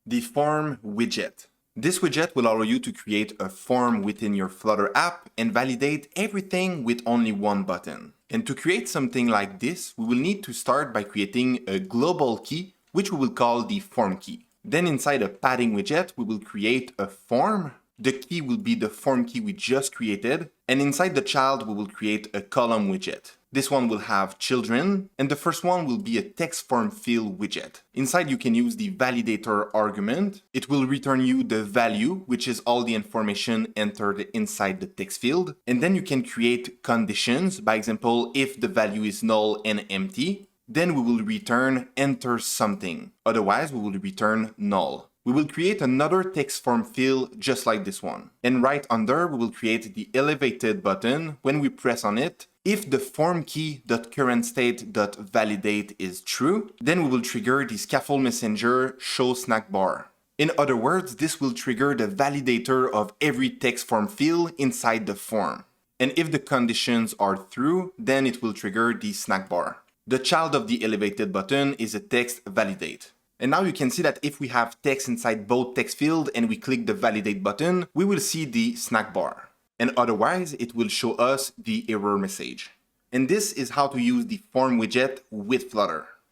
The form widget. This widget will allow you to create a form within your Flutter app and validate everything with only one button. And to create something like this, we will need to start by creating a global key, which we will call the form key. Then inside a padding widget, we will create a form. The key will be the form key we just created. And inside the child, we will create a column widget. This one will have children, and the first one will be a text form field widget. Inside you can use the validator argument. It will return you the value, which is all the information entered inside the text field. And then you can create conditions. By example, if the value is null and empty, then we will return enter something. Otherwise, we will return null. We will create another text form field just like this one. And right under, we will create the elevated button. When we press on it, if the form key.currentState.validate is true, then we will trigger the scaffold messenger show snack bar. In other words, this will trigger the validator of every text form field inside the form. And if the conditions are true, then it will trigger the snack bar. The child of the elevated button is a text validate. And now you can see that if we have text inside both text field and we click the validate button, we will see the snack bar. And otherwise, it will show us the error message. And this is how to use the form widget with Flutter.